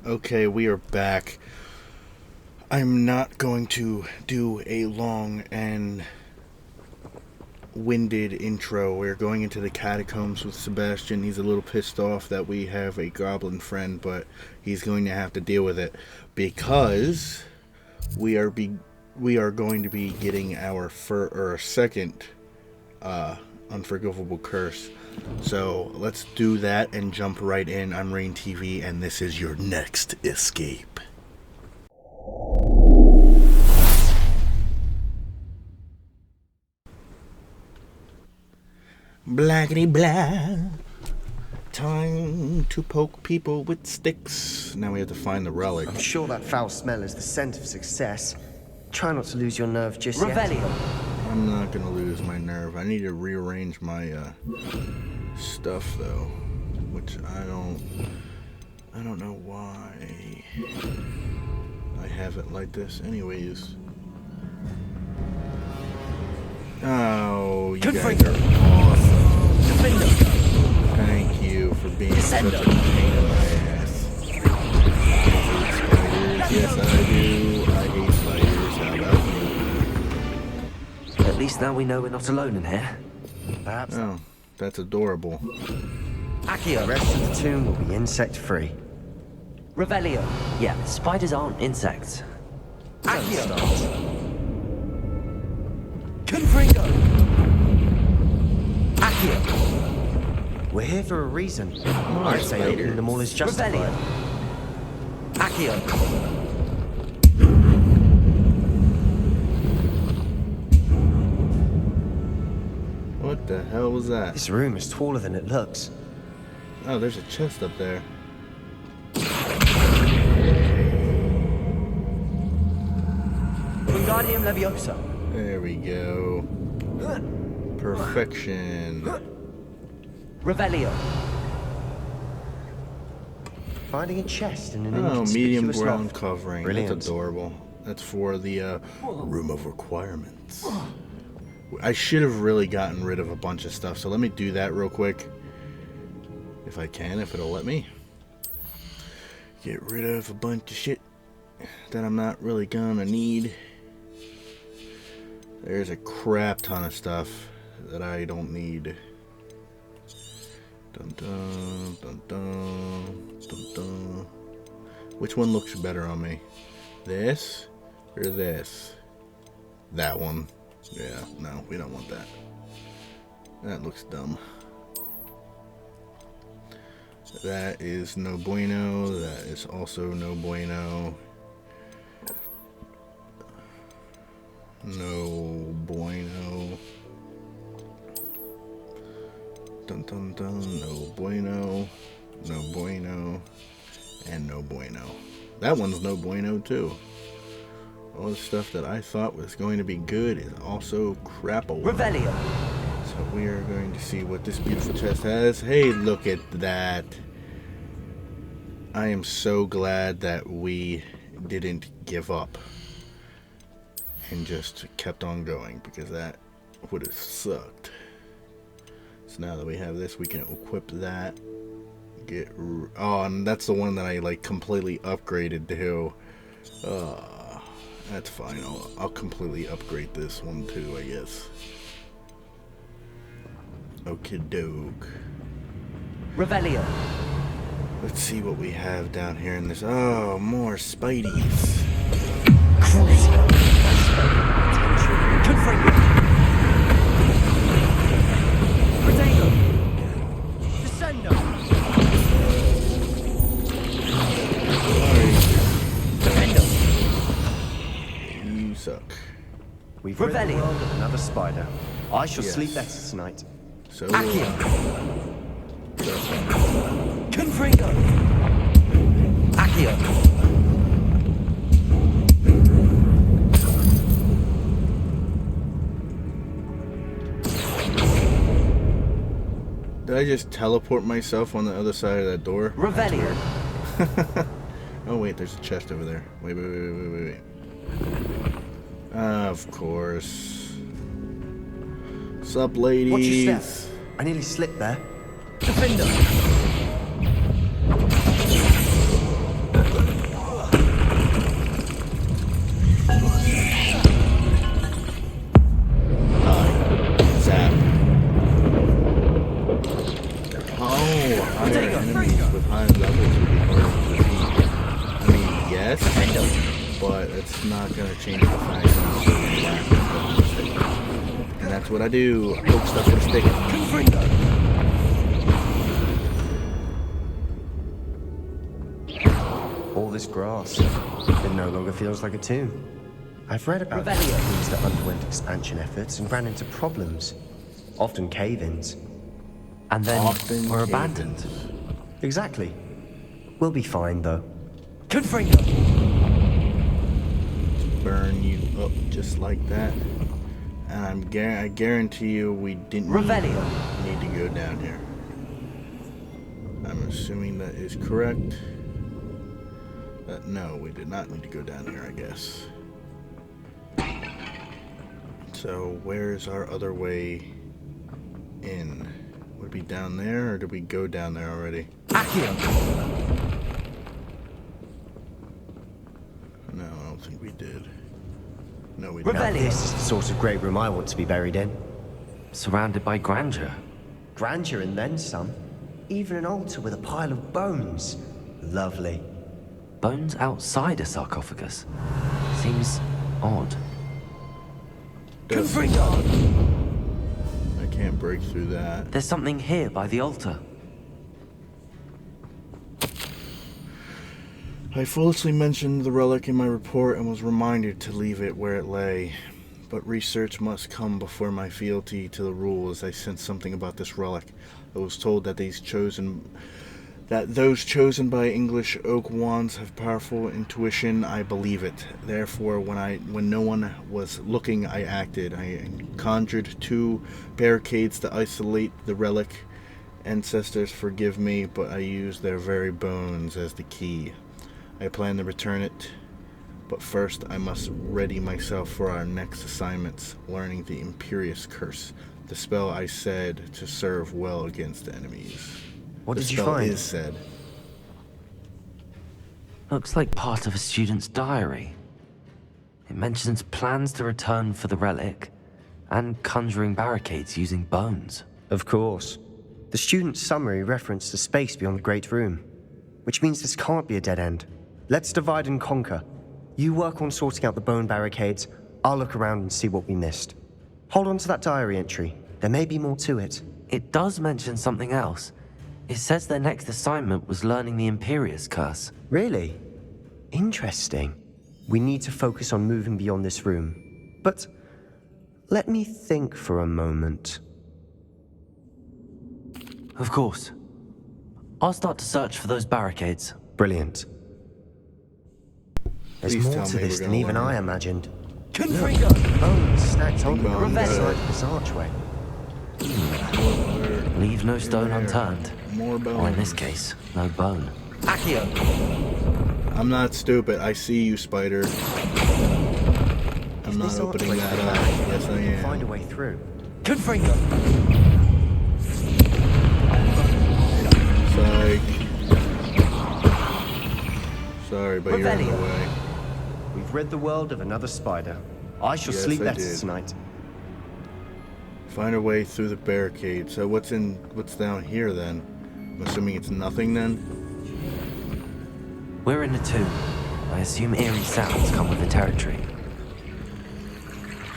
Okay, we are back. I'm not going to do a long and winded intro. We're going into the catacombs with Sebastian. He's a little pissed off that we have a goblin friend, but he's going to have to deal with it because we are going to be getting our second unforgivable curse. So let's do that and jump right in. I'm Rain TV, and this is your next escape. Blackety blah. Time to poke people with sticks. Now we have to find the relic. I'm sure that foul smell is the scent of success. Try not to lose your nerve just yet. I'm not gonna lose my nerve. I need to rearrange my stuff though, which I don't know why I have it like this. Anyways. Oh, you guys are awesome. Thank you for being such a pain in my ass. I hate spiders. Yes, I do. I hate spiders. How about you? At least now we know we're not alone in here. Perhaps. Oh, that's adorable. Accio. The rest of the tomb will be insect-free. Revelio. Yeah, spiders aren't insects. Accio. Confringo. Accio. We're here for a reason. I'd say opening them all is justified. Accio. What the hell was that? This room is taller than it looks. Oh, there's a chest up there. Wingardium Leviosa. There we go. Perfection. Revelio. Finding a chest in an medium inconspicuous brown loft. covering. Brilliant. That's adorable. That's for the room of requirements. I should have really gotten rid of a bunch of stuff, so let me do that real quick. If I can, if it'll let me. Get rid of a bunch of shit that I'm not really gonna need. There's a crap ton of stuff that I don't need. Dun dun dun dun dun dun. Which one looks better on me? This or this? That one. Yeah, no, we don't want that. That looks dumb. That is no bueno. That is also no bueno. No bueno. Dun dun dun. No bueno. No bueno. And no bueno. That one's no bueno too. All the stuff that I thought was going to be good is also crapple. Revelio. So we are going to see what this beautiful chest has. Hey, look at that. I am so glad that we didn't give up and just kept on going, because that would have sucked. So now that we have this, we can equip that. And that's the one that I like completely upgraded to. That's fine. I'll completely upgrade this one too, I guess. Okie doke. Revelio. Let's see what we have down here in this. Oh, more Spideys. Confringo. Protego. Descendo. Defendo. You suck. We've rid the Revelio. world of another spider. I shall Yes. sleep better tonight. So Accio. Confringo. Accio. did I just teleport myself on the other side of that door? Revelio. Oh wait, there's a chest over there. Wait. Of course. Sup, ladies? Watch your step. I nearly slipped there. Defender. it's not going to change the fact that I'm still back with the stick. And that's what I do. Poke stuff with a stick. Confringo. All this grass, it no longer feels like a tomb. I've read about Revelio. tombs that underwent expansion efforts and ran into problems. Often cave-ins. And then Often were cave-ins. abandoned. Exactly. We'll be fine, though. Confringo. Burn you up just like that. And I guarantee you we didn't Revelio. need to go down here. I'm assuming that is correct. No, we did not need to go down here, I guess. So, where's our other way in? Would it be down there, or did we go down there already? Accio. No, I don't think we did. No, we Revelio. didn't. This is the sort of great room I want to be buried in. Surrounded by grandeur. Grandeur and then some. Even an altar with a pile of bones. Lovely. Bones outside a sarcophagus. Seems odd. Confringo. I can't break through that. There's something here by the altar. I foolishly mentioned the relic in my report and was reminded to leave it where it lay. But research must come before my fealty to the rule, as I sensed something about this relic. I was told that those chosen by English oak wands have powerful intuition. I believe it. Therefore, when no one was looking, I acted. I conjured 2 barricades to isolate the relic. Ancestors, forgive me, but I used their very bones as the key. I plan to return it, but first I must ready myself for our next assignments, learning the Imperious Curse, the spell I said to serve well against enemies. What The did you spell find? is said. Looks like part of a student's diary. It mentions plans to return for the relic and conjuring barricades using bones. Of course. The student's summary referenced the space beyond the Great Room, which means this can't be a dead end. Let's divide and conquer. You work on sorting out the bone barricades. I'll look around and see what we missed. Hold on to that diary entry. There may be more to it. It does mention something else. It says their next assignment was learning the Imperious Curse. Really? Interesting. We need to focus on moving beyond this room. But let me think for a moment. Of course. I'll start to search for those barricades. Brilliant. There's Please more tell to me this we're than gonna even learn. I imagined. Confringo. Bones stacked on the Bones. side of this archway. Leave no stone unturned. More bones. Or in this case, no bone. Accio. I'm not stupid. I see you, spider. I'm not This opening archway that can up. open. Yes, I We can find a am. way through. Confringo. Psych. Sorry, but you're in the Revelio. way. We've rid the world of another spider. I shall Yes, sleep I better did. tonight. Find a way through the barricade. So what's down here then? I'm assuming it's nothing then? We're in a tomb. I assume eerie sounds come with the territory.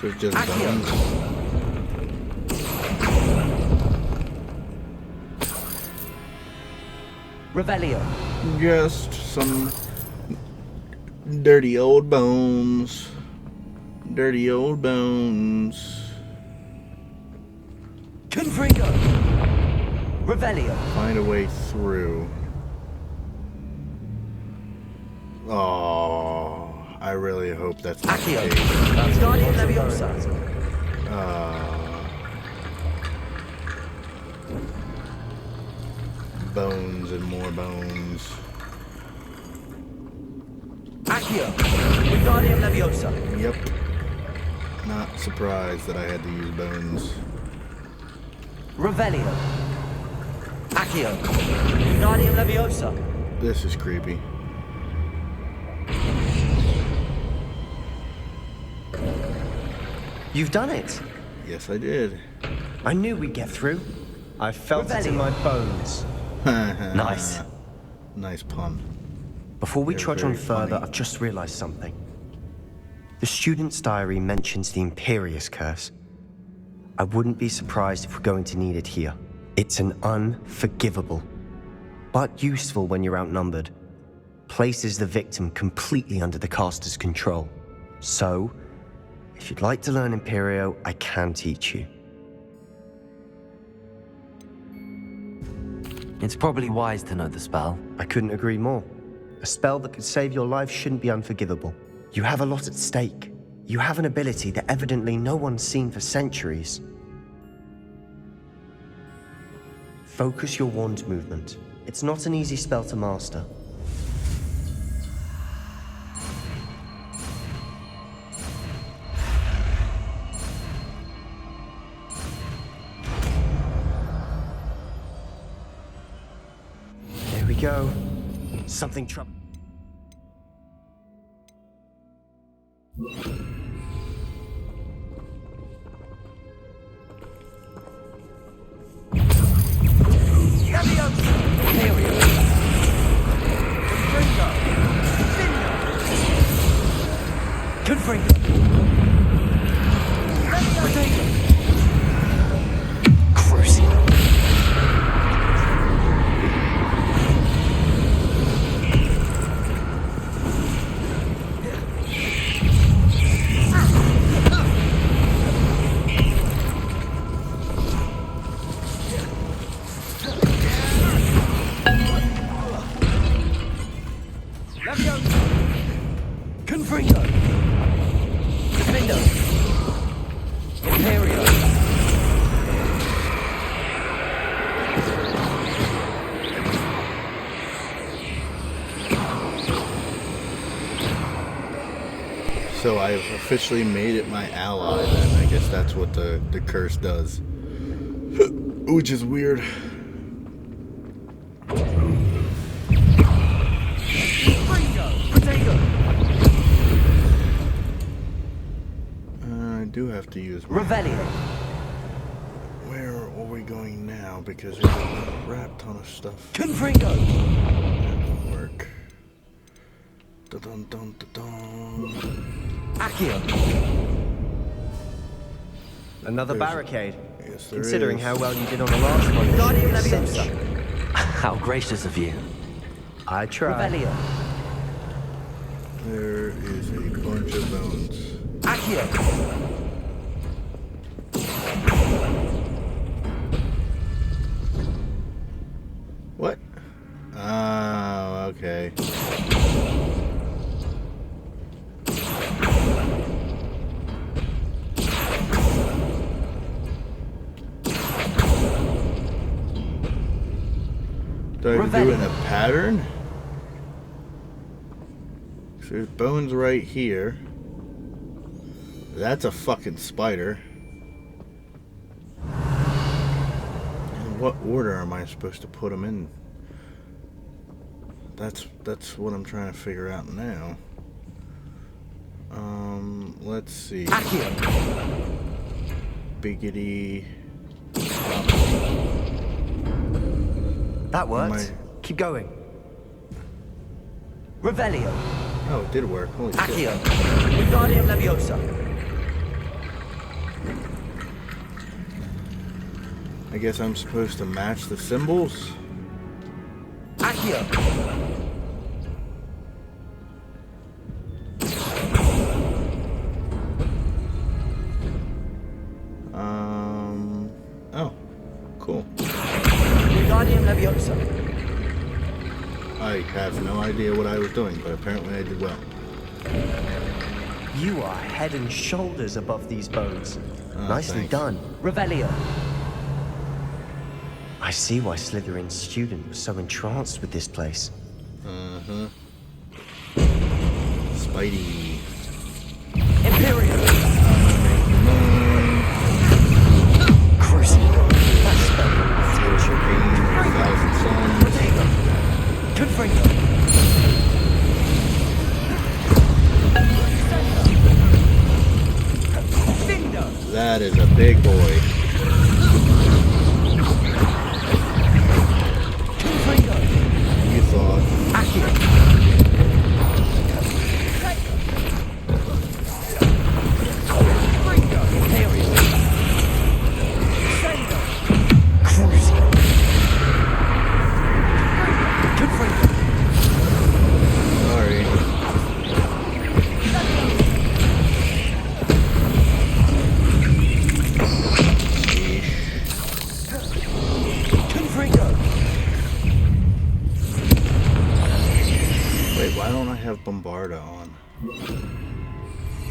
So it's just Accio. bones. Revelio. Just some dirty old bones. Dirty old bones. Confringo. Revelio. Find a way through. Oh, I really hope that's not the Accio. case. Guardian Leviosa. Bones and more bones. Accio. Guardian Leviosa. Yep. Not surprised that I had to use bones. Revelio. Accio. Guardian Leviosa. This is creepy. You've done it. Yes, I did. I knew we'd get through. I felt it in my bones. Nice. Nice pun. Before we They're trudge on very further, funny. I've just realized something. The student's diary mentions the Imperious Curse. I wouldn't be surprised if we're going to need it here. It's an unforgivable, but useful when you're outnumbered. Places the victim completely under the caster's control. So, if you'd like to learn Imperio, I can teach you. It's probably wise to know the spell. I couldn't agree more. A spell that could save your life shouldn't be unforgivable. You have a lot at stake. You have an ability that evidently no one's seen for centuries. Focus your wand movement. It's not an easy spell to master. There we go. Something trouble. So I've officially made it my ally, then I guess that's what the curse does. Which is weird. I do have to use my... Revelio. Where are we going now? Because there's a crap ton of stuff. Confringo. That won't work. Dun-dun-dun-dun-dun. Accio. Another There's- barricade. Yes, there Considering is. how well you did on the last one. Guardian this should be a Leviosa. cinch. How gracious of you. I tried. Revelio. There is a bunch of bones. Accio. What? Oh, okay. Do I have to do it in a pattern? So there's bones right here. That's a fucking spider. In what order am I supposed to put them in? That's what I'm trying to figure out now. Let's see. Accio. Biggity. That worked. My- Keep going. Revelio. Oh, it did work. Holy shit. Accio. Wingardium Leviosa. I guess I'm supposed to match the symbols. Accio. Oh, cool. Wingardium Leviosa. I have no idea what I was doing, but apparently I did well. You are head and shoulders above these bones. Nicely thanks. done. Revelio. I see why Slytherin's student was so entranced with this place. Spidey. Imperium. Crucible. Thousand Suns. Confringo. Findo. That is a big boy. Confringo. You thought. Accio. Why don't I have Bombarda on?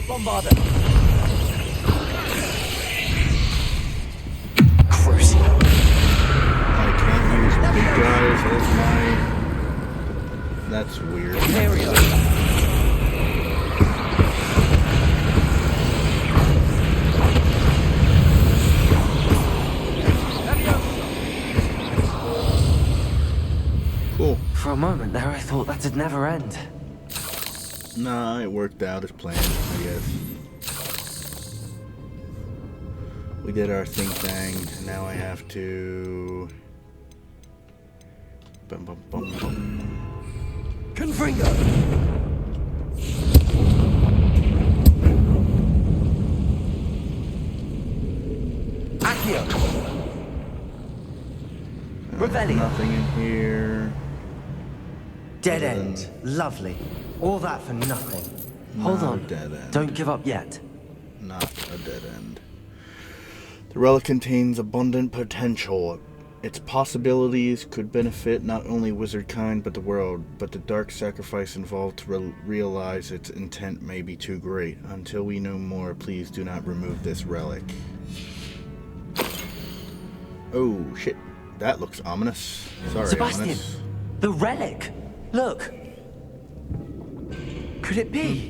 Bombarda. Crucio. I can't use big guys as my... That's weird. Imperio. Cool. For a moment there, I thought that'd never end. Nah, it worked out as planned, I guess. We did our think thing, and now I have to... Bum, bum, bum, bum. Confringo. Accio. Revelio. Nothing in here. Dead Other end. than- Lovely. All that for nothing. Hold Not on. a dead end. Don't give up yet. Not a dead end. The relic contains abundant potential. Its possibilities could benefit not only wizard kind but the world, but the dark sacrifice involved to realize its intent may be too great. Until we know more, please do not remove this relic. Oh shit, that looks ominous. Sorry, Sebastian, ominous. the relic. Look. Could it be?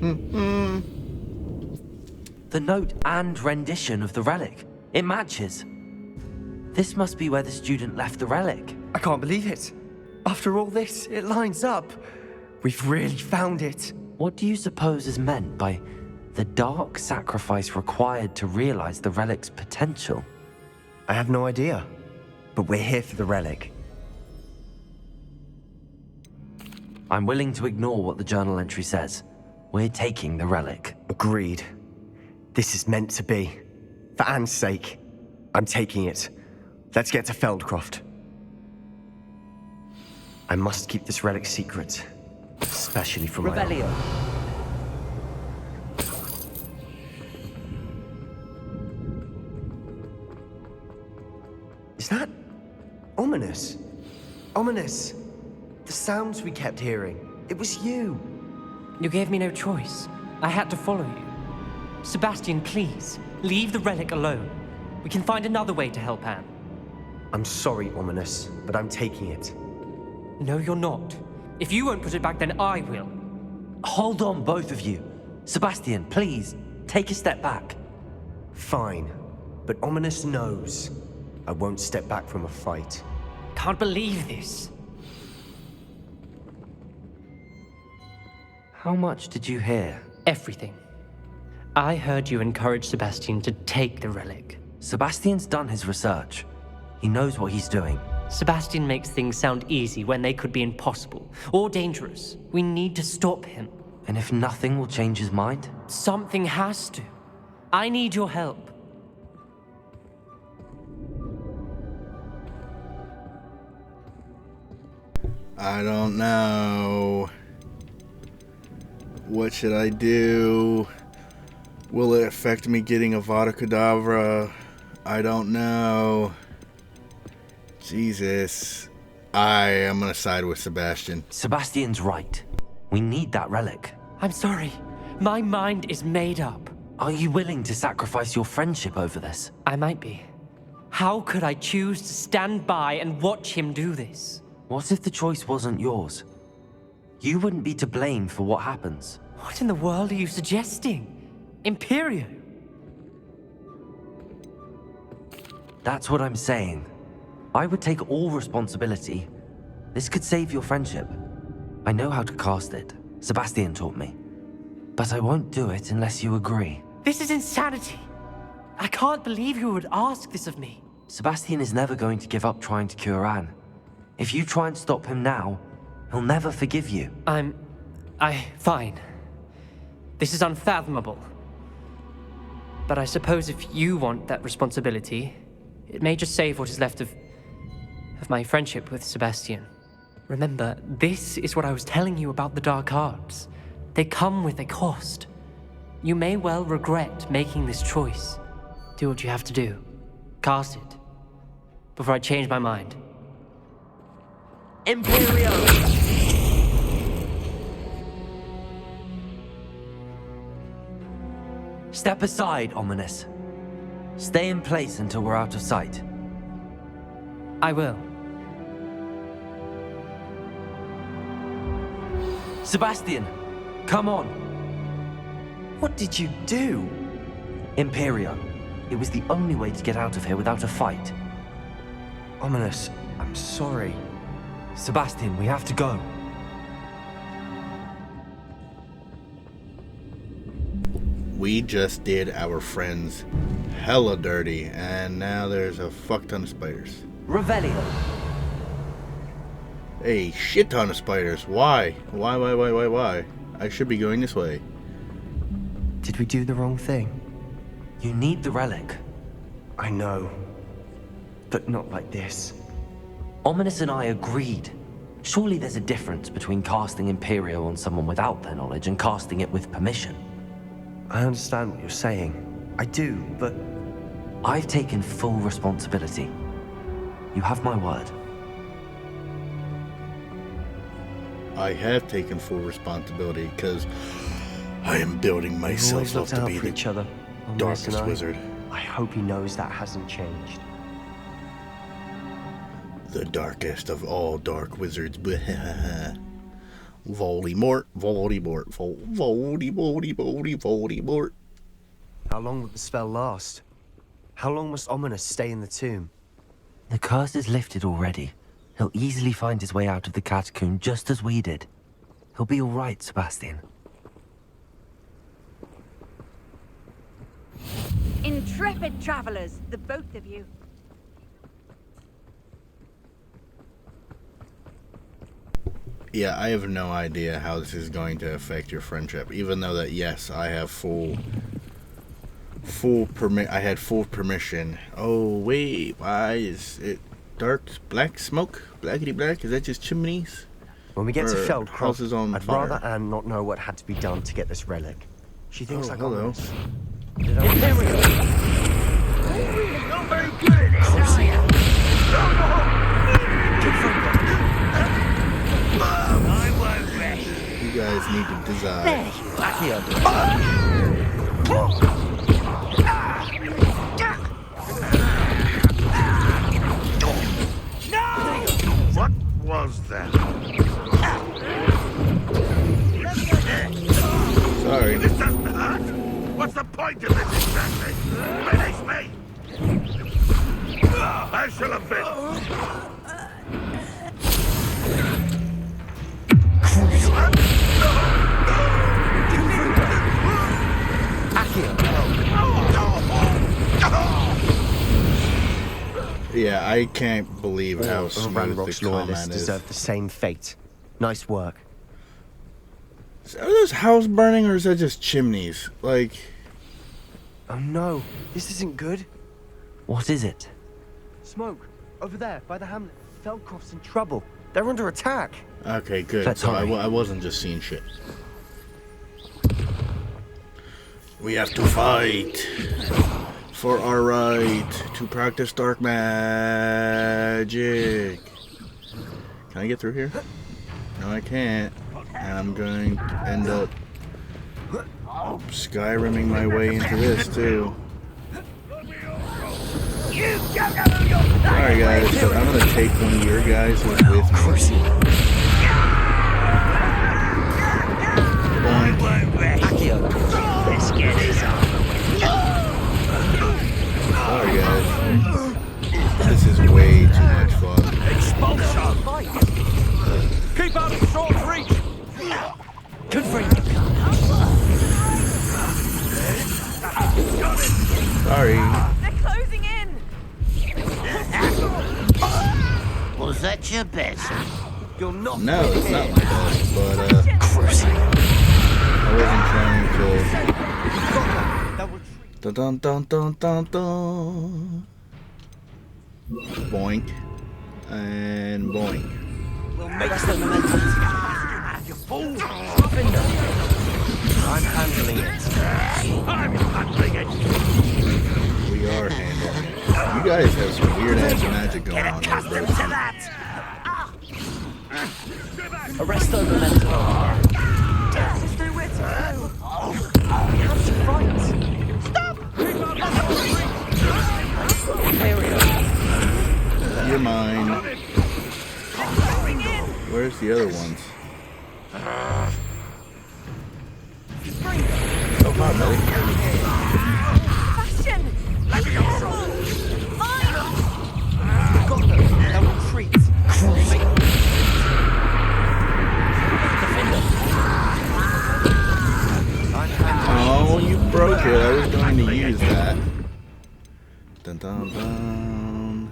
The note and rendition of the relic. It matches. This must be where the student left the relic. I can't believe it. After all this, it lines up. We've really found it. What do you suppose is meant by the dark sacrifice required to realize the relic's potential? I have no idea. But we're here for the relic. I'm willing to ignore what the journal entry says. We're taking the relic. Agreed. This is meant to be. For Anne's sake, I'm taking it. Let's get to Feldcroft. I must keep this relic secret. Especially from my own. Revelio. Is that ominous? Ominous. The sounds we kept hearing. It was you. You gave me no choice. I had to follow you. Sebastian, please, leave the relic alone. We can find another way to help Anne. I'm sorry, Ominous, but I'm taking it. No, you're not. If you won't put it back, then I will. Hold on, both of you. Sebastian, please, take a step back. Fine, but Ominous knows I won't step back from a fight. Can't believe this. How much did you hear? Everything. I heard you encourage Sebastian to take the relic. Sebastian's done his research. He knows what he's doing. Sebastian makes things sound easy when they could be impossible or dangerous. We need to stop him. And if nothing will change his mind? Something has to. I need your help. I don't know. What should I do? Will it affect me getting Avada Kedavra? I don't know. Jesus. I am gonna side with Sebastian. Sebastian's right. We need that relic. I'm sorry. My mind is made up. Are you willing to sacrifice your friendship over this? I might be. How could I choose to stand by and watch him do this? What if the choice wasn't yours? You wouldn't be to blame for what happens. What in the world are you suggesting? Imperio? That's what I'm saying. I would take all responsibility. This could save your friendship. I know how to cast it. Sebastian taught me. But I won't do it unless you agree. This is insanity. I can't believe you would ask this of me. Sebastian is never going to give up trying to cure Anne. If you try and stop him now, he'll never forgive you. Fine. This is unfathomable. But I suppose if you want that responsibility, it may just save what is left of my friendship with Sebastian. Remember, this is what I was telling you about the dark arts. They come with a cost. You may well regret making this choice. Do what you have to do. Cast it. Before I change my mind. Imperio! Step aside, Ominous. Stay in place until we're out of sight. I will. Sebastian, come on. What did you do? Imperio. It was the only way to get out of here without a fight. Ominous, I'm sorry. Sebastian, we have to go. We just did our friends hella dirty, and now there's a fuck ton of spiders. Revelio. A shit ton of spiders. Why? Why? I should be going this way. Did we do the wrong thing? You need the relic. I know. But not like this. Ominous and I agreed. Surely there's a difference between casting Imperio on someone without their knowledge and casting it with permission. I understand what you're saying. I do, but... I've taken full responsibility. You have my word. I have taken full responsibility because I am building We've myself always up looked to out be for the each other. Ominous darkest and I. wizard. I hope he knows that hasn't changed. The darkest of all dark wizards. Voldemort. How long will the spell last? How long must Ominous stay in the tomb? The curse is lifted already. He'll easily find his way out of the catacomb just as we did. He'll be all right, Sebastian. Intrepid travelers, the both of you. Yeah, I have no idea how this is going to affect your friendship. Even though that, yes, I have full permission. Oh wait, why is it dark black smoke? Blackety black? Is that just chimneys? When we get to Or Feldcroft, houses on I'd fire? rather Anne not know what had to be done to get this relic. She thinks Oh, like hello. Ominous. Not very good at this, are you? I won't rest. You guys need to design. What was that? Sorry. This doesn't hurt. What's the point of this exactly? Finish me! I shall avenge. Yeah, I can't believe how All smooth Ranrock's the loyalists comment is. deserve the same fate. Nice work. Are those house burning or is that just chimneys? Like, Oh no, this isn't good. What is it? Smoke, over there, by the hamlet. Feldcroft's in trouble. They're under attack. okay, good. Let's So hurry. I wasn't just seeing shit. We have to fight for our right to practice dark magic. Can I get through here? No, I can't. And I'm going to end up Skyrimming my way into this too. Sorry guys, but I'm gonna take one of your guys with me. Boink. Let's get this on. Sorry guys. This is way too much fun. Expulsion! Keep out of sword's reach! Confringo. Sorry. They're closing in! Was that your best? You're not. No, it's not my best, but I wasn't trying to. Dun dun dun dun dun. Boink and boink. You fool! I'm handling it. I'm handling it. We are handling it. You guys have some weird ass magic going on here, bro. Arrest the momentum. This is nowhere to go. We have to fight. Where's the other ones? Oh, hi, buddy. Bastion! Be careful! Mine! Got them. Now retreat. Oh, you broke it. I was going to use that. Dun dun dun.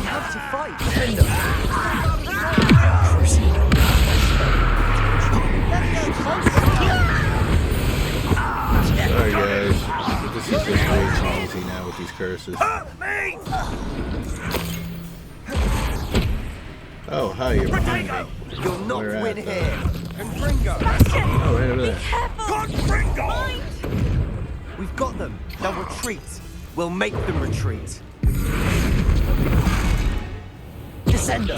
Have to fight. Sorry, guys. But this is just way too easy now with these curses. Oh, hi, you're behind me. You'll not Where at, win though? here. Bastion! Oh, right over Be there. careful! Mine! We've got them. Now retreat. We'll make them retreat. Descender.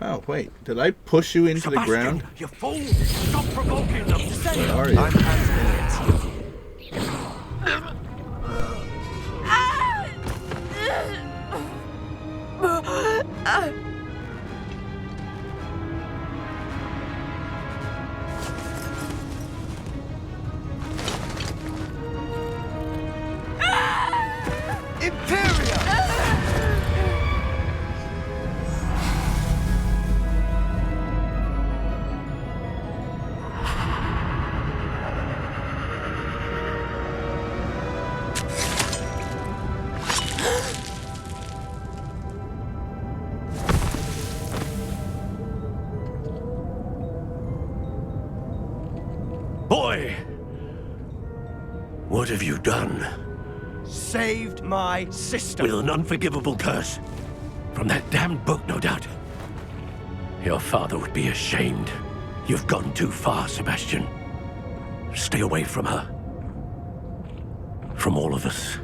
Oh, wait. Did I push you into the ground? You fool! Stop provoking them! Where are you? I'm handling it. Imperia! Boy! What have you done? Saved my sister. With an unforgivable curse. From that damned book, no doubt. Your father would be ashamed. You've gone too far, Sebastian. Stay away from her. From all of us.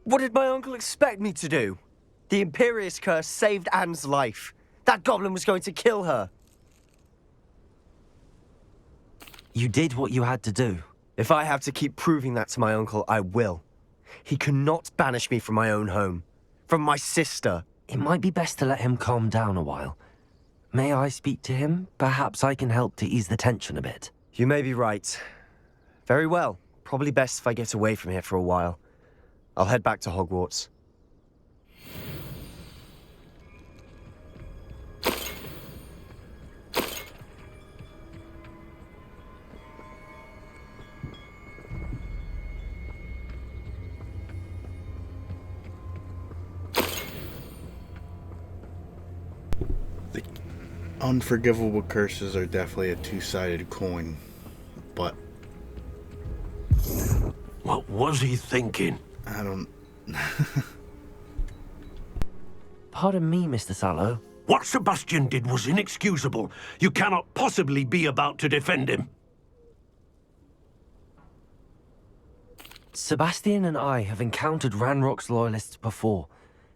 What did my uncle expect me to do? The Imperious curse saved Anne's life. That goblin was going to kill her. You did what you had to do. If I have to keep proving that to my uncle, I will. He cannot banish me from my own home. From my sister. It might be best to let him calm down a while. May I speak to him? Perhaps I can help to ease the tension a bit. You may be right. Very well. Probably best if I get away from here for a while. I'll head back to Hogwarts. The unforgivable curses are definitely a two-sided coin, but What was he thinking? I don't... Pardon me, Mr. Sallow. What Sebastian did was inexcusable. You cannot possibly be about to defend him. Sebastian and I have encountered Ranrock's loyalists before.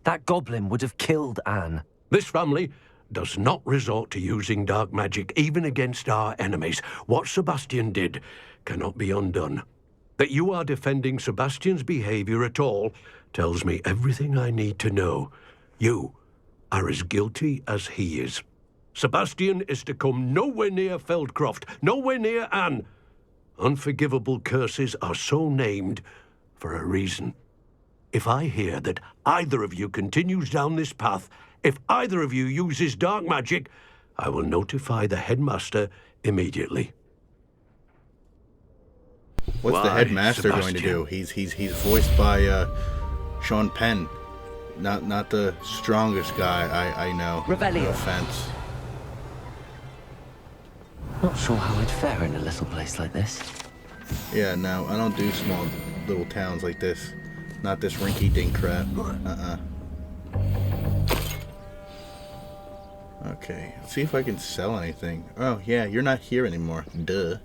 That goblin would have killed Anne. This family does not resort to using dark magic even against our enemies. What Sebastian did cannot be undone. That you are defending Sebastian's behavior at all tells me everything I need to know. You are as guilty as he is. Sebastian is to come nowhere near Feldcroft, nowhere near Anne. Unforgivable curses are so named for a reason. If I hear that either of you continues down this path, if either of you uses dark magic, I will notify the headmaster immediately. What's the Why, headmaster going to do? Sebastian? He's voiced by Sean Penn, not the strongest guy I know. Revelio. No offense. Not sure how I'd fare in a little place like this. Yeah, no, I don't do small little towns like this. Not this rinky-dink crap. Okay, let's see if I can sell anything. Oh, yeah, you're not here anymore. Duh.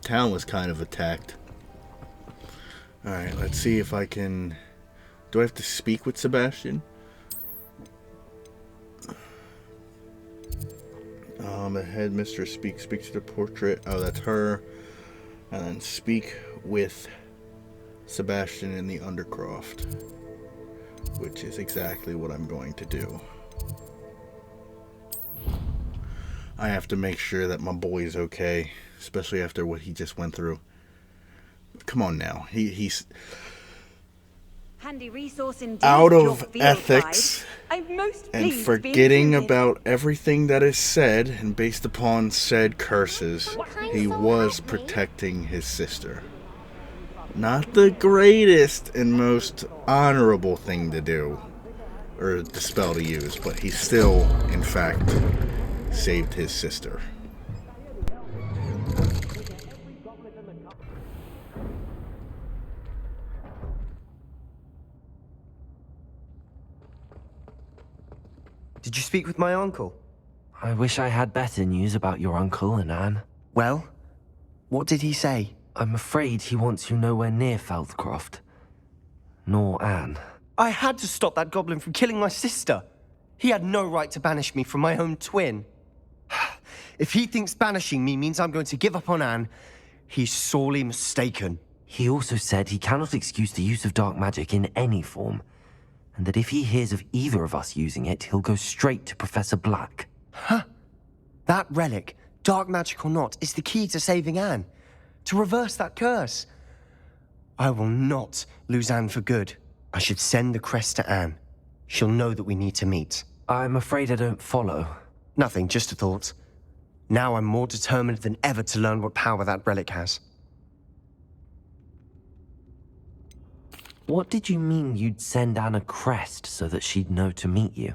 Town was kind of attacked. Alright, let's see if I can Do I have to speak with Sebastian? The headmistress speak to the portrait. Oh, that's her. And then speak with Sebastian in the Undercroft, which is exactly what I'm going to do. I have to make sure that my boy's okay, especially after what he just went through. Come on now. He's handy resource indeed, out your of field ethics guide. I'm most and pleased to be forgetting included. about everything that is said, and based upon said curses, he was protecting his sister. Not the greatest and most honorable thing to do, or the spell to use, but he still, in fact, saved his sister. Did you speak with my uncle? I wish I had better news about your uncle and Anne. Well, what did he say? I'm afraid he wants you nowhere near Feldcroft. Nor Anne. I had to stop that goblin from killing my sister. He had no right to banish me from my own twin. If he thinks banishing me means I'm going to give up on Anne, he's sorely mistaken. He also said he cannot excuse the use of dark magic in any form, and that if he hears of either of us using it, he'll go straight to Professor Black. Huh? That relic, dark magic or not, is the key to saving Anne. To reverse that curse. I will not lose Anne for good. I should send the crest to Anne. She'll know that we need to meet. I'm afraid I don't follow. Nothing, just a thought. Now I'm more determined than ever to learn what power that relic has. What did you mean you'd send Anne a crest so that she'd know to meet you?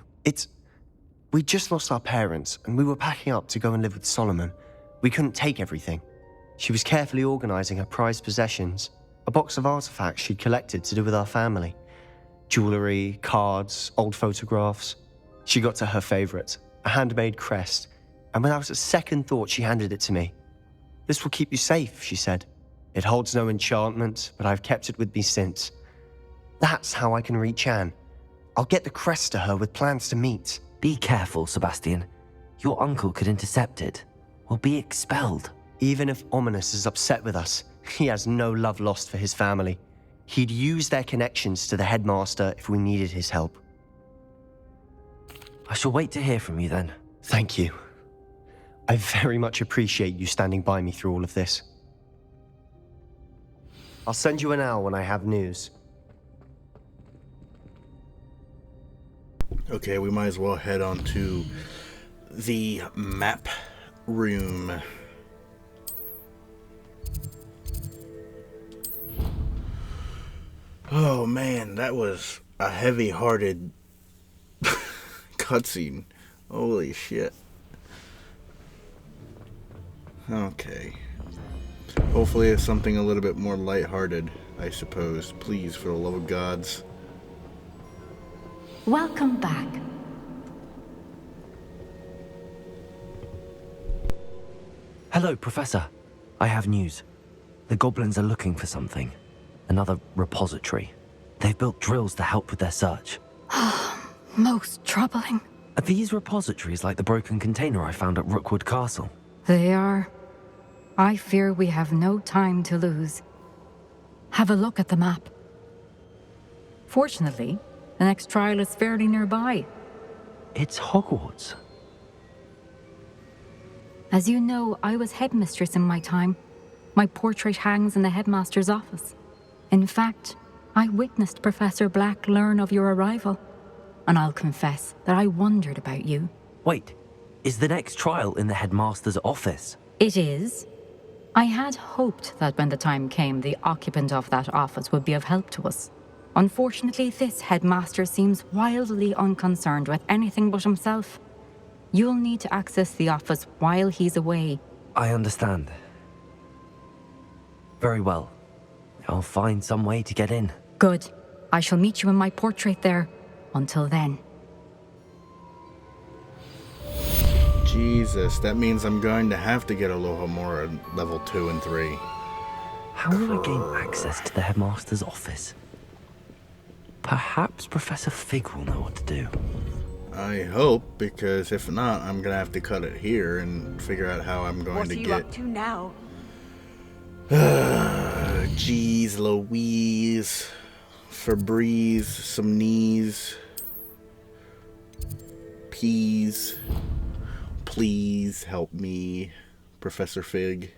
We just lost our parents, and we were packing up to go and live with Solomon. We couldn't take everything. She was carefully organizing her prized possessions, a box of artifacts she'd collected to do with our family. Jewelry, cards, old photographs. She got to her favorite, a handmade crest, and without a second thought, she handed it to me. "This will keep you safe," she said. "It holds no enchantment, but I've kept it with me since. That's how I can reach Anne. I'll get the crest to her with plans to meet." Be careful, Sebastian. Your uncle could intercept it. We'll be expelled. Even if Ominous is upset with us, he has no love lost for his family. He'd use their connections to the headmaster if we needed his help. I shall wait to hear from you then. Thank you. I very much appreciate you standing by me through all of this. I'll send you an owl when I have news. Okay, we might as well head on to the map room. Oh man, that was a heavy-hearted cutscene. Holy shit. Okay. Hopefully it's something a little bit more lighthearted, I suppose. Please, for the love of gods. Welcome back. Hello, Professor. I have news. The goblins are looking for something. Another repository. They've built drills to help with their search. Most troubling. Are these repositories like the broken container I found at Rookwood Castle? They are. I fear we have no time to lose. Have a look at the map. Fortunately, the next trial is fairly nearby. It's Hogwarts. As you know, I was headmistress in my time. My portrait hangs in the headmaster's office. In fact, I witnessed Professor Black learn of your arrival. And I'll confess that I wondered about you. Wait, is the next trial in the headmaster's office? It is. I had hoped that when the time came, the occupant of that office would be of help to us. Unfortunately, this headmaster seems wildly unconcerned with anything but himself. You'll need to access the office while he's away. I understand. Very well. I'll find some way to get in. Good. I shall meet you in my portrait there. Until then. Jesus, that means I'm going to have to get Alohomora level 2 and 3. How will I gain access to the headmaster's office? Perhaps Professor Fig will know what to do. I hope, because if not, I'm gonna have to cut it here and figure out how I'm going What to are you get. up to now? Jeez Louise. Febreze, some knees. Peas. Please help me, Professor Fig.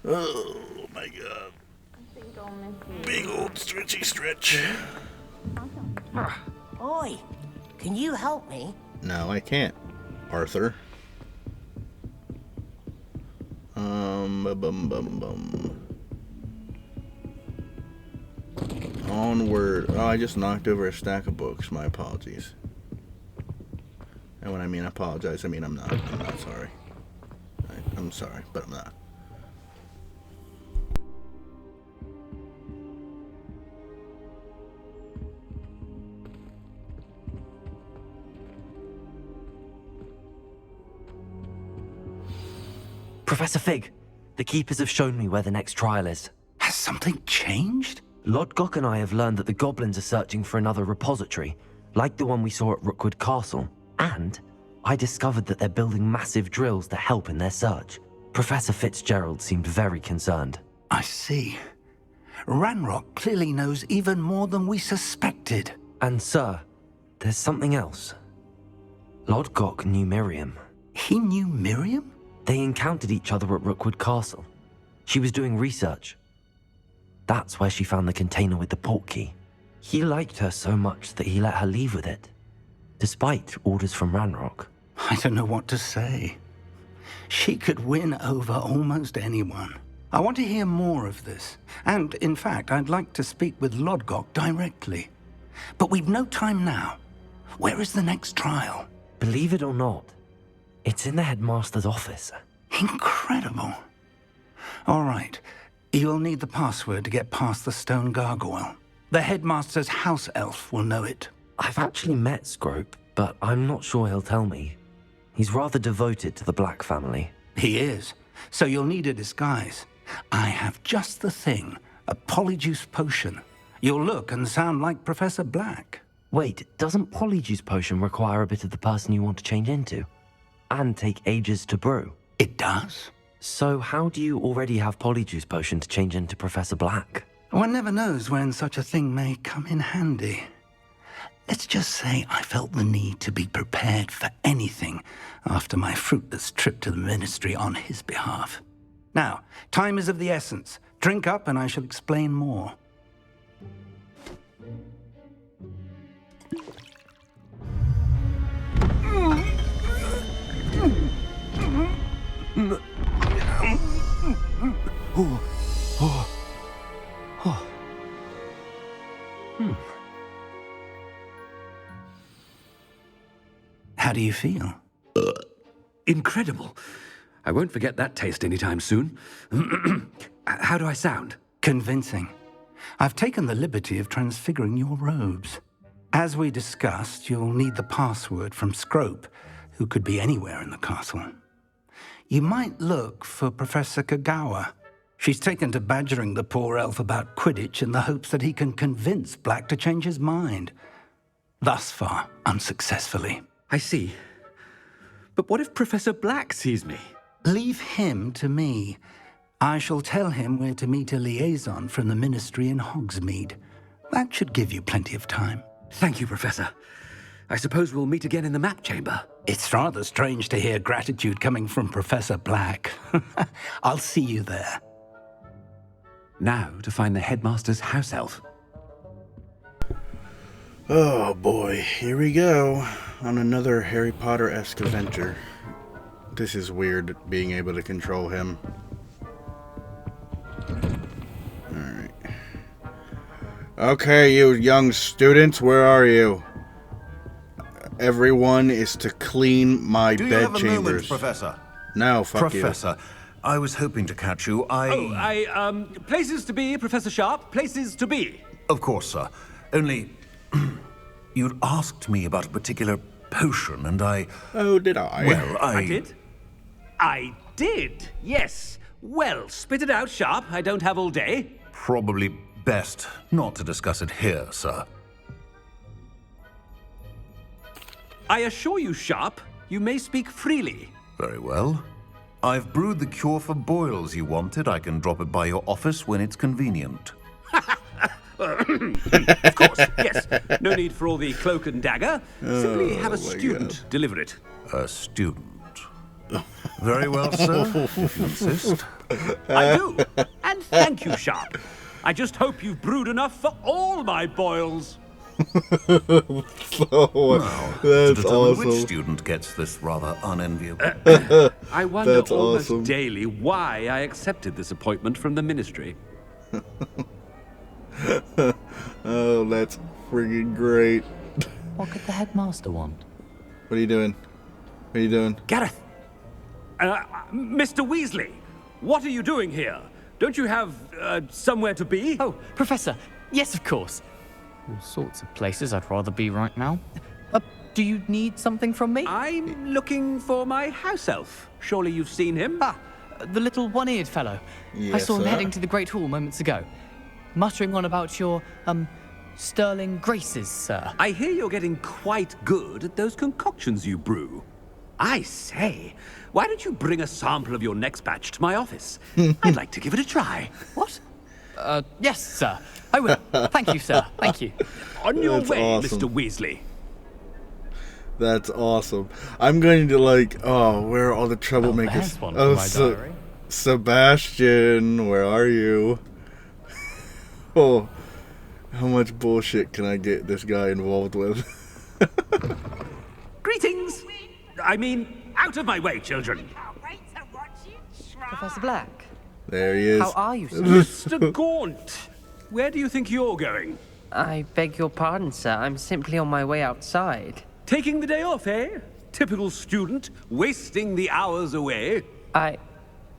Oh my god. Big old stretchy stretch. Oi, can you help me? No, I can't, Arthur. Onward. Oh, I just knocked over a stack of books. My apologies. And when I mean apologize, I mean I'm not sorry. I'm sorry, but I'm not. Professor Fig, the Keepers have shown me where the next trial is. Has something changed? Lodgok and I have learned that the goblins are searching for another repository, like the one we saw at Rookwood Castle. And I discovered that they're building massive drills to help in their search. Professor Fitzgerald seemed very concerned. I see. Ranrock clearly knows even more than we suspected. And sir, there's something else. Lodgok knew Miriam. He knew Miriam? They encountered each other at Rookwood Castle. She was doing research. That's where she found the container with the portkey. He liked her so much that he let her leave with it, despite orders from Ranrock. I don't know what to say. She could win over almost anyone. I want to hear more of this. And, in fact, I'd like to speak with Lodgok directly. But we've no time now. Where is the next trial? Believe it or not, it's in the headmaster's office. Incredible. All right. You'll need the password to get past the stone gargoyle. The headmaster's house elf will know it. I've actually met Scrope, but I'm not sure he'll tell me. He's rather devoted to the Black family. He is. So you'll need a disguise. I have just the thing. A polyjuice potion. You'll look and sound like Professor Black. Wait, doesn't Polyjuice Potion require a bit of the person you want to change into? And take ages to brew? It does. So how do you already have Polyjuice Potion to change into Professor Black? One never knows when such a thing may come in handy. Let's just say I felt the need to be prepared for anything after my fruitless trip to the ministry on his behalf. Now, time is of the essence. Drink up and I shall explain more. How do you feel? Incredible. I won't forget that taste anytime soon. How do I sound? Convincing. I've taken the liberty of transfiguring your robes. As we discussed, you'll need the password from Scrope, who could be anywhere in the castle. You might look for Professor Kagawa. She's taken to badgering the poor elf about Quidditch in the hopes that he can convince Black to change his mind. Thus far, unsuccessfully. I see. But what if Professor Black sees me? Leave him to me. I shall tell him where to meet a liaison from the ministry in Hogsmeade. That should give you plenty of time. Thank you, Professor. I suppose we'll meet again in the map chamber. It's rather strange to hear gratitude coming from Professor Black. I'll see you there. Now to find the headmaster's house elf. Oh boy, here we go on another Harry Potter-esque adventure. This is weird, being able to control him. Alright. Okay, you young students, where are you? Everyone is to clean my Do you bed have a chambers. moment, Professor? No, fuck you. Professor, I was hoping to catch you. Places to be, Professor Sharp. Places to be. Of course, sir. Only, you'd asked me about a particular potion, and I... Oh, did I? Well, I did? I did, yes. Well, spit it out, Sharp. I don't have all day. Probably best not to discuss it here, sir. I assure you, Sharp, you may speak freely. Very well. I've brewed the cure for boils you wanted. I can drop it by your office when it's convenient. Of course, yes. No need for all the cloak and dagger. Simply have a student deliver it. A student. Very well, sir, if you insist. I do. And thank you, Sharp. I just hope you've brewed enough for all my boils. Now, to That's determine awesome. which student gets this rather unenviable. I wonder That's almost awesome. daily why I accepted this appointment from the ministry. Oh, that's friggin' great. What could the headmaster want? What are you doing? What are you doing? Gareth! Mr. Weasley! What are you doing here? Don't you have somewhere to be? Oh, Professor! Yes, of course. All sorts of places I'd rather be right now. Do you need something from me? I'm looking for my house elf. Surely you've seen him? Ah, the little one-eared fellow. I Yes, saw him sir. heading to the Great Hall moments ago, muttering on about your, sterling graces, sir. I hear you're getting quite good at those concoctions you brew. I say, why don't you bring a sample of your next batch to my office? I'd like to give it a try. What? Yes, sir. I will. Thank you, sir. Thank you. On your That's way, awesome. Mr. Weasley. That's awesome. I'm going to like, oh, where are all the troublemakers? there's one for Oh, my diary. Sebastian, where are you? Oh, how much bullshit can I get this guy involved with? Greetings! I mean, out of my way, children. Professor Black, There he is. how are you, sir? Mr. Gaunt, where do you think you're going? I beg your pardon, sir. I'm simply on my way outside. Taking the day off, eh? Typical student, wasting the hours away. I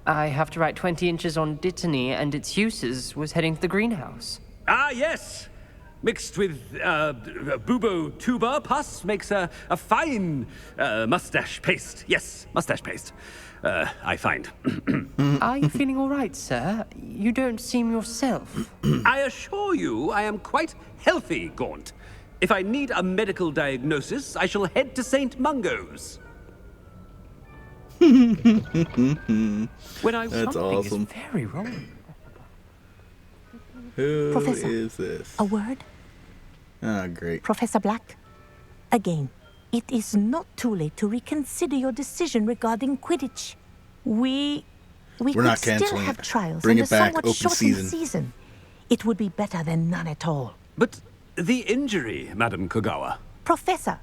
have to write 20 inches on Dittany and its uses. Was heading to the greenhouse. Ah, yes. Mixed with bubo tuber pus makes a fine mustache paste. Yes, mustache paste. I find. Are you feeling all right, sir? You don't seem yourself. I assure you I am quite healthy, Gaunt. If I need a medical diagnosis, I shall head to St. Mungo's. When I That's awesome. Is very wrong. Who Professor. is this? A word? Ah, great. Professor Black? Again, it is not too late to reconsider your decision regarding Quidditch. We We're could not still canceling have it. trials Bring in it a back, somewhat open shortened season. It would be better than none at all. But the injury, Madam Kogawa. Professor,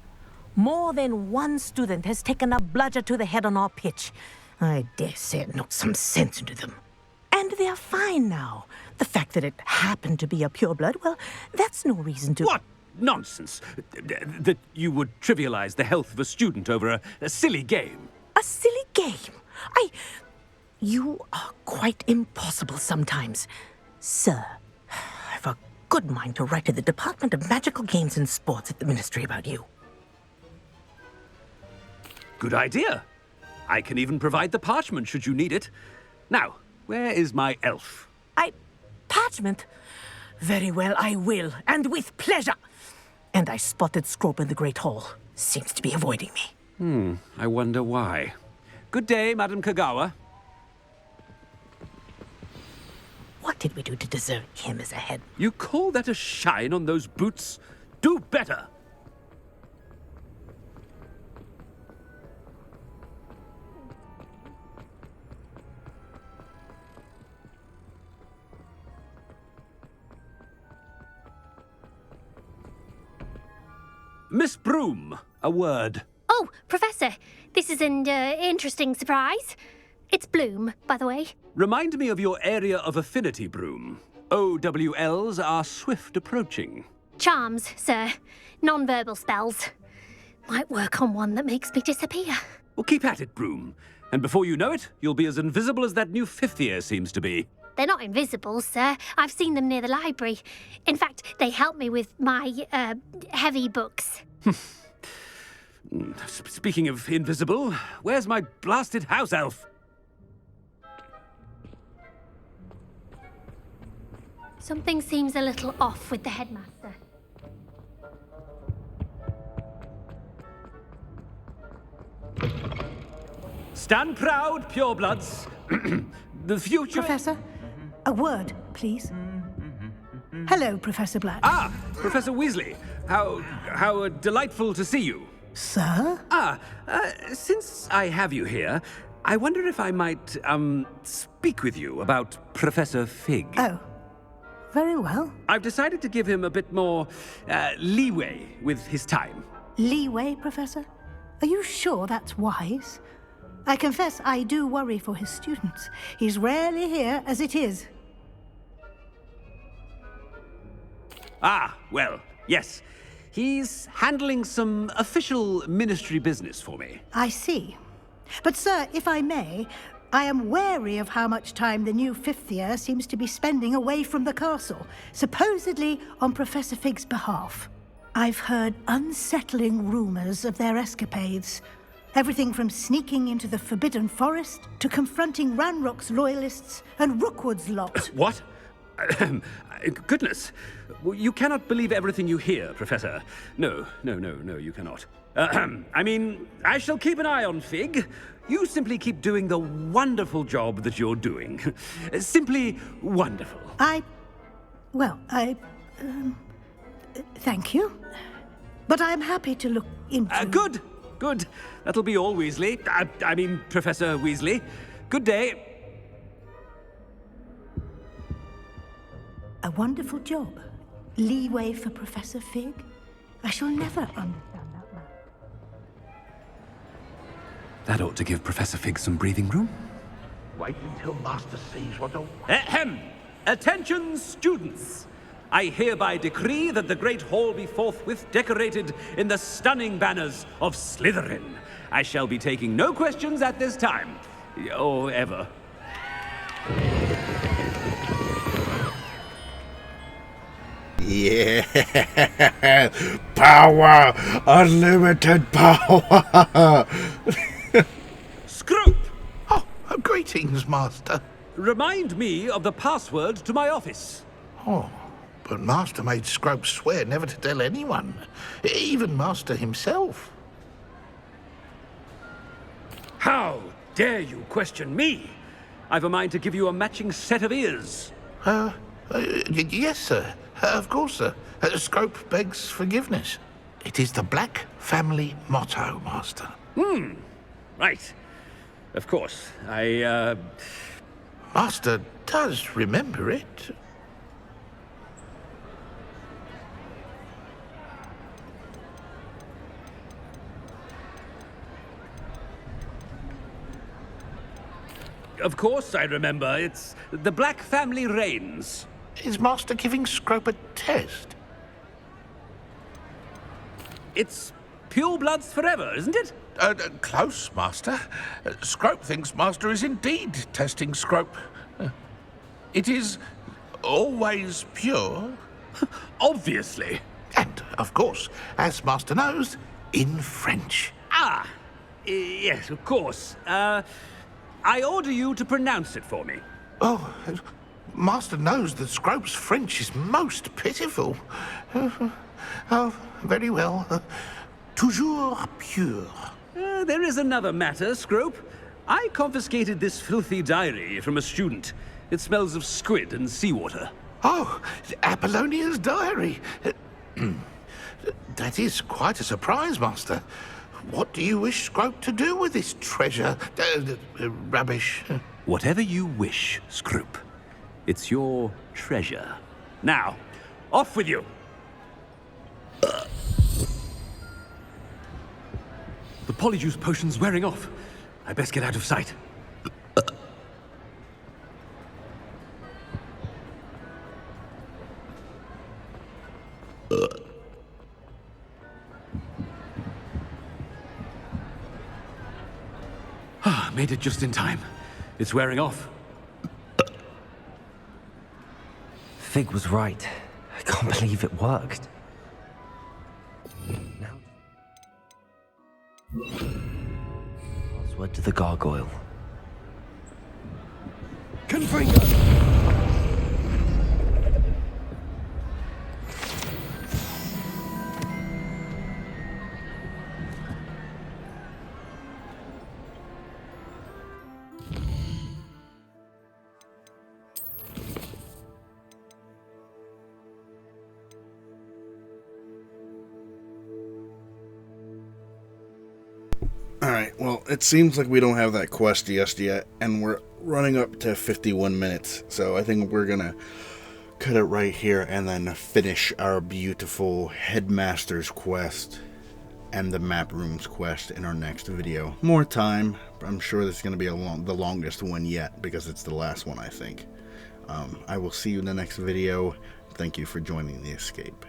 more than one student has taken a bludger to the head on our pitch. I dare say it knocked some sense into them. And they are fine now. The fact that it happened to be a pureblood, well, that's no reason to... What nonsense! That you would trivialize the health of a student over a silly game. A silly game? You are quite impossible sometimes. Sir, I've a good mind to write to the Department of Magical Games and Sports at the Ministry about you. Good idea. I can even provide the parchment should you need it. Now, where is my elf? Parchment? Very well, I will, and with pleasure. And I spotted Scrope in the Great Hall. Seems to be avoiding me. I wonder why. Good day, Madam Kogawa. What did we do to deserve him as a head? You call that a shine on those boots? Do better! Miss Broom, a word. Oh, Professor, this is an interesting surprise. It's Bloom, by the way. Remind me of your area of affinity, Broom. OWLs are swift approaching. Charms, sir. Non-verbal spells. Might work on one that makes me disappear. Well, keep at it, Broom. And before you know it, you'll be as invisible as that new fifth year seems to be. They're not invisible, sir. I've seen them near the library. In fact, they help me with my, heavy books. Speaking of invisible, where's my blasted house elf? Something seems a little off with the headmaster. Stand proud, purebloods. The future... Professor, a word, please. Hello, Professor Black. Ah, Professor Weasley. How delightful to see you. Sir? Since I have you here, I wonder if I might, speak with you about Professor Fig. Oh, very well. I've decided to give him a bit more, leeway with his time. Leeway, Professor? Are you sure that's wise? I confess I do worry for his students. He's rarely here as it is. Ah, well, yes. He's handling some official ministry business for me. I see. But, sir, if I may, I am wary of how much time the new fifth year seems to be spending away from the castle, supposedly on Professor Fig's behalf. I've heard unsettling rumors of their escapades. Everything from sneaking into the Forbidden Forest to confronting Ranrock's loyalists and Rookwood's lot. What? Goodness. You cannot believe everything you hear, Professor. No, you cannot. I mean, I shall keep an eye on Fig. You simply keep doing the wonderful job that you're doing. Simply wonderful. Thank you. But I'm happy to look into... Good. That'll be all, Weasley. I mean, Professor Weasley. Good day. A wonderful job. Leeway for Professor Fig. I shall never understand that man. That ought to give Professor Fig some breathing room. Wait until Master sees what a... Ahem! Attention, students! I hereby decree that the Great Hall be forthwith decorated in the stunning banners of Slytherin. I shall be taking no questions at this time. Or ever. Yeah! Power! Unlimited power! Scrope! Oh, greetings, Master. Remind me of the password to my office. Oh, but Master made Scrope swear never to tell anyone, even Master himself. How dare you question me? I've a mind to give you a matching set of ears. Yes, sir. Of course, sir. Scrope begs forgiveness. It is the Black family motto, Master. Right. Of course. Master does remember it. Of course I remember. It's the Black family reigns. Is Master giving Scrope a test? It's purebloods forever, isn't it? Close, Master. Scrope thinks Master is indeed testing Scrope. It is always pure. Obviously. And, of course, as Master knows, in French. Ah! Yes, of course. I order you to pronounce it for me. Oh, Master knows that Scrope's French is most pitiful. Oh, very well. Toujours pure. There is another matter, Scrope. I confiscated this filthy diary from a student. It smells of squid and seawater. Oh, Apollonia's diary. That is quite a surprise, Master. What do you wish Scrope to do with this treasure? Rubbish. Whatever you wish, Scrope. It's your treasure. Now, off with you. The polyjuice potion's wearing off. I best get out of sight. Made it just in time. It's wearing off. Fig was right. I can't believe it worked. Now... Password to the gargoyle. Alright, well, it seems like we don't have that quest just yet, and we're running up to 51 minutes, so I think we're gonna cut it right here and then finish our beautiful Headmaster's quest and the Map Rooms quest in our next video. More time. I'm sure this is going to be the longest one yet, because it's the last one, I think. I will see you in the next video. Thank you for joining the escape.